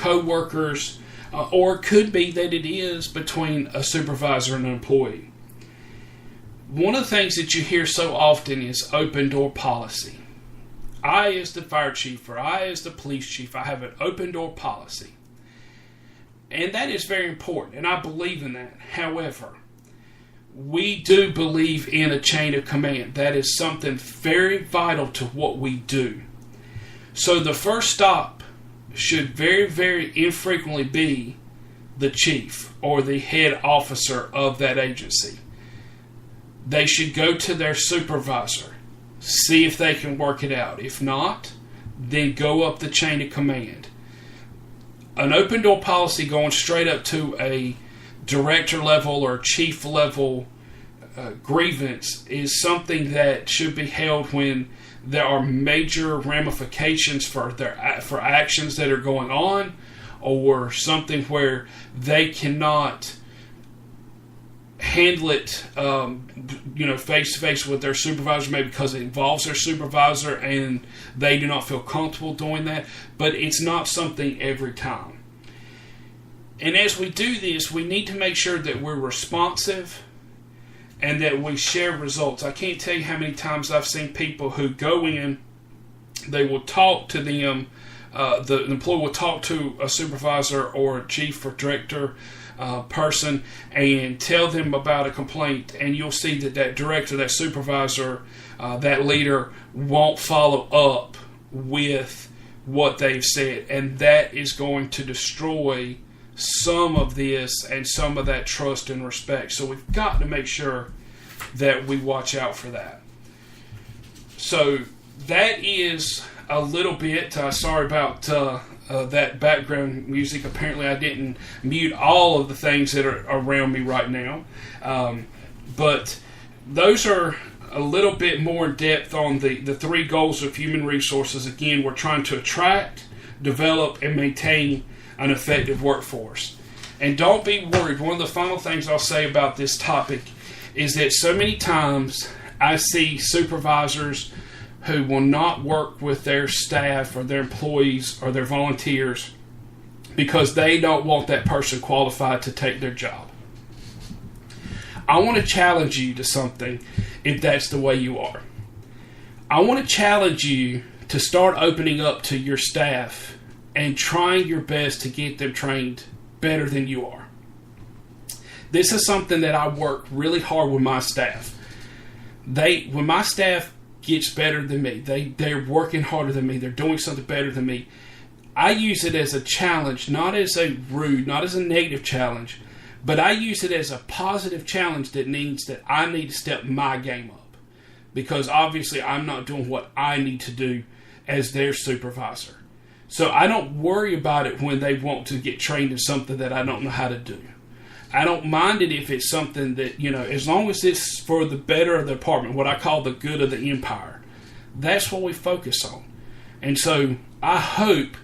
co-workers, or it could be that it is between a supervisor and an employee. One of the things that you hear so often is open door policy. I, as the fire chief, or I, as the police chief, I have an open door policy. And that is very important, and I believe in that. However, we do believe in a chain of command. That is something very vital to what we do. So the first stop should very, very infrequently be the chief or the head officer of that agency. They should go to their supervisor, see if they can work it out. If not, then go up the chain of command. An open door policy going straight up to a director level or chief level grievance is something that should be held when there are major ramifications for actions that are going on, or something where they cannot handle it face to face with their supervisor, maybe because it involves their supervisor and they do not feel comfortable doing that. But it's not something every time. And as we do this, we need to make sure that we're responsive and that we share results. I can't tell you how many times I've seen people who go in, they will talk to them, the employee will talk to a supervisor or a chief or director person and tell them about a complaint, and you'll see that that director, that supervisor, that leader won't follow up with what they've said, and that is going to destroy some of this and some of that trust and respect. So we've got to make sure that we watch out for that. So that is a little bit, sorry about that background music. Apparently I didn't mute all of the things that are around me right now. But those are a little bit more in depth on the three goals of human resources. Again, we're trying to attract, develop, and maintain an effective workforce. And don't be worried. One of the final things I'll say about this topic is that so many times I see supervisors who will not work with their staff or their employees or their volunteers because they don't want that person qualified to take their job. I want to challenge you to something if that's the way you are. I want to challenge you to start opening up to your staff and trying your best to get them trained better than you are. This is something that I work really hard with my staff. When my staff gets better than me, they're working harder than me, they're doing something better than me, I use it as a challenge, not as a rude, not as a negative challenge, but I use it as a positive challenge that means that I need to step my game up. Because obviously I'm not doing what I need to do as their supervisor. So I don't worry about it when they want to get trained in something that I don't know how to do. I don't mind it if it's something that, as long as it's for the better of the department, what I call the good of the empire. That's what we focus on. And so I hope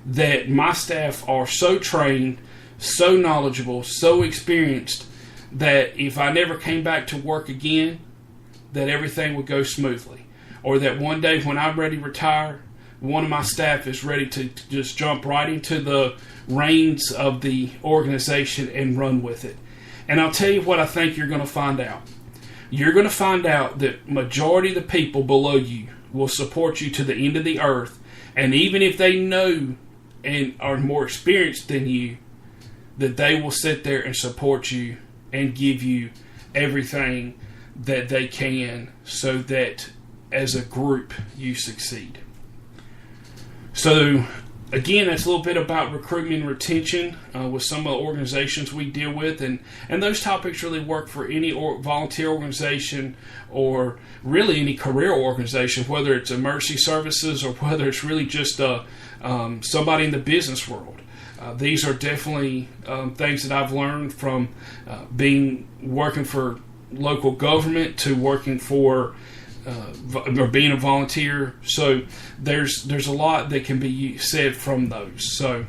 that my staff are so trained, so knowledgeable, so experienced, that if I never came back to work again, that everything would go smoothly. Or that one day when I'm ready to retire, one of my staff is ready to just jump right into the reins of the organization and run with it. And I'll tell you what I think you're going to find out. You're going to find out that majority of the people below you will support you to the end of the earth. And even if they know and are more experienced than you, that they will sit there and support you and give you everything that they can so that as a group you succeed. So, again, that's a little bit about recruitment and retention with some of the organizations we deal with. And those topics really work for any volunteer organization or really any career organization, whether it's emergency services or whether it's really just somebody in the business world. These are definitely things that I've learned from working for local government to working for or being a volunteer. So there's a lot that can be said from those. So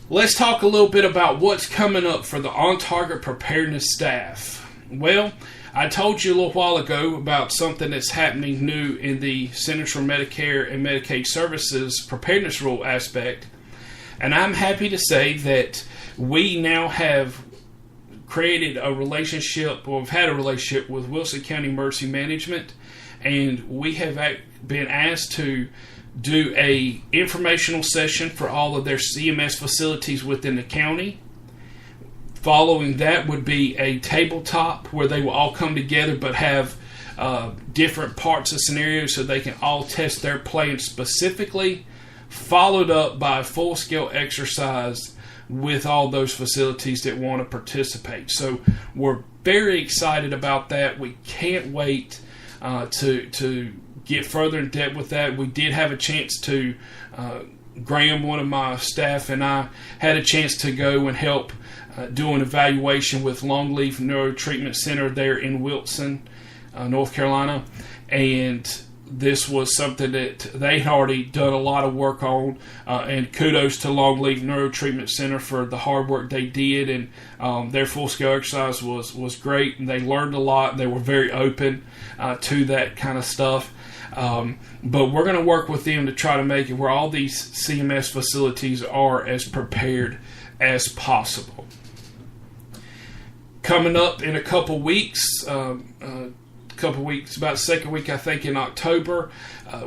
let's talk a little bit about what's coming up for the on-target preparedness staff. Well, I told you a little while ago about something that's happening new in the Centers for Medicare and Medicaid Services preparedness rule aspect. And I'm happy to say that we now have created a relationship, or have had a relationship with Wilson County Emergency Management, and we have been asked to do a informational session for all of their CMS facilities within the county. Following that would be a tabletop where they will all come together but have different parts of scenarios so they can all test their plan specifically, followed up by a full-scale exercise with all those facilities that want to participate. So we're very excited about that. We can't wait to get further in depth with that. We did have a chance to, Graham, one of my staff, and I had a chance to go and help do an evaluation with Longleaf Neuro Treatment Center there in Wilson, North Carolina, and this was something that they had already done a lot of work on, and kudos to Longleaf Neuro Treatment Center for the hard work they did, and their full-scale exercise was great, and they learned a lot, and they were very open to that kind of stuff. But we're going to work with them to try to make it where all these CMS facilities are as prepared as possible. Coming up in a couple weeks, about the second week, I think, in October,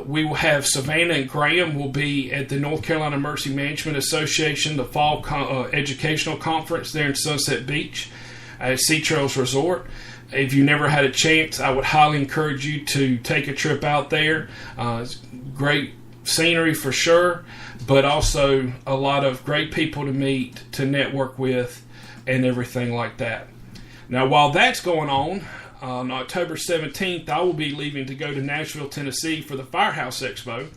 we will have Savannah and Graham will be at the North Carolina Emergency Management Association, the fall educational conference there in Sunset Beach at Sea Trails Resort. If you never had a chance, I would highly encourage you to take a trip out there. It's great scenery for sure, but also a lot of great people to meet, to network with, and everything like that. Now, while that's going on October 17th, I will be leaving to go to Nashville, Tennessee for the Firehouse Expo,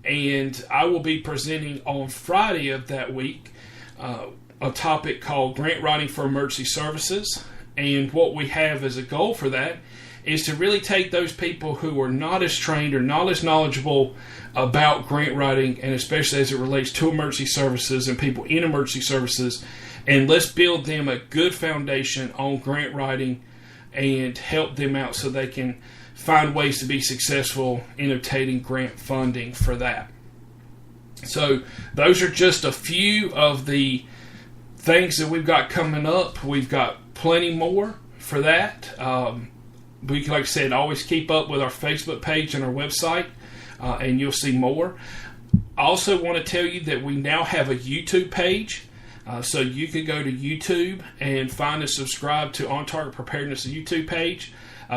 and I will be presenting on Friday of that week a topic called Grant Writing for Emergency Services. And what we have as a goal for that is to really take those people who are not as trained or not as knowledgeable about grant writing, and especially as it relates to emergency services and people in emergency services, and let's build them a good foundation on grant writing and help them out so they can find ways to be successful in obtaining grant funding for that. So those are just a few of the things that we've got coming up. We've got plenty more for that. We, like I said, always keep up with our Facebook page and our website, and you'll see more. I also want to tell you that we now have a YouTube page. So you can go to YouTube and find and subscribe to On Target Preparedness YouTube page.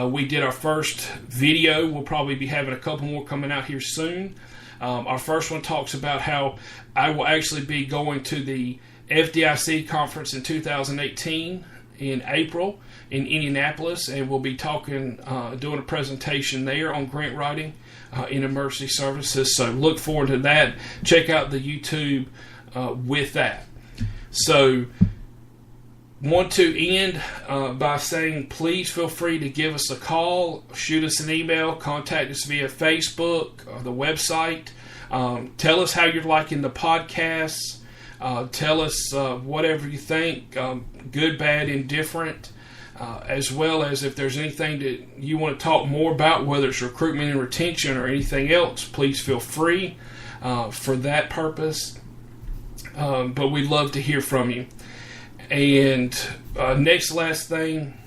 We did our first video. We'll probably be having a couple more coming out here soon. Our first one talks about how I will actually be going to the FDIC conference in 2018 in April in Indianapolis, and we'll be talking, doing a presentation there on grant writing in emergency services. So look forward to that. Check out the YouTube with that. So, want to end by saying please feel free to give us a call, shoot us an email, contact us via Facebook or the website. Tell us how you're liking the podcasts. Tell us whatever you think, good, bad, indifferent, as well as if there's anything that you want to talk more about, whether it's recruitment and retention or anything else, please feel free for that purpose. But we'd love to hear from you. And last thing,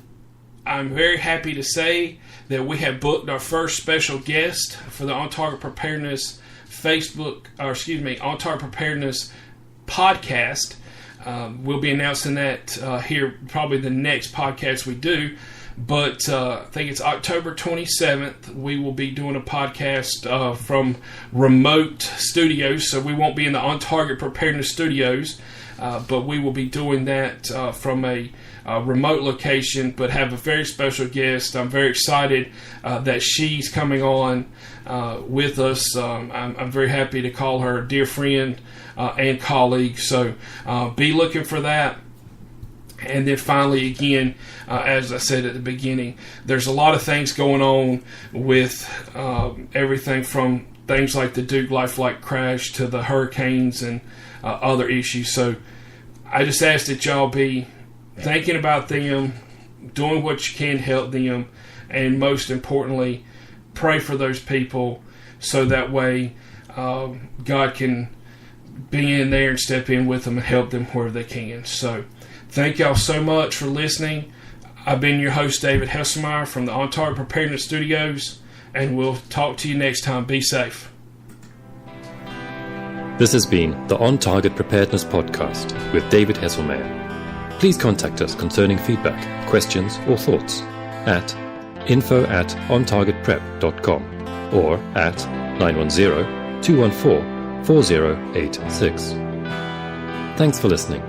I'm very happy to say that we have booked our first special guest for the On Target Preparedness On Target Preparedness podcast. We'll be announcing that here probably the next podcast we do. But I think it's October 27th. We will be doing a podcast from remote studios, so we won't be in the On Target Preparedness studios, but we will be doing that from a remote location, but have a very special guest. I'm very excited that she's coming on with us. I'm very happy to call her a dear friend and colleague, so be looking for that. And then finally, again, as I said at the beginning, there's a lot of things going on with everything from things like the Duke Life Flight crash to the hurricanes and other issues. So I just ask that y'all be thinking about them, doing what you can to help them, and most importantly, pray for those people so that way God can be in there and step in with them and help them where they can. So thank y'all so much for listening. I've been your host, David Hesselmeyer from the On Target Preparedness Studios, and we'll talk to you next time. Be safe. This has been the On Target Preparedness Podcast with David Hesselmeyer. Please contact us concerning feedback, questions, or thoughts at info@ontargetprep.com or at 910-214-4086. Thanks for listening.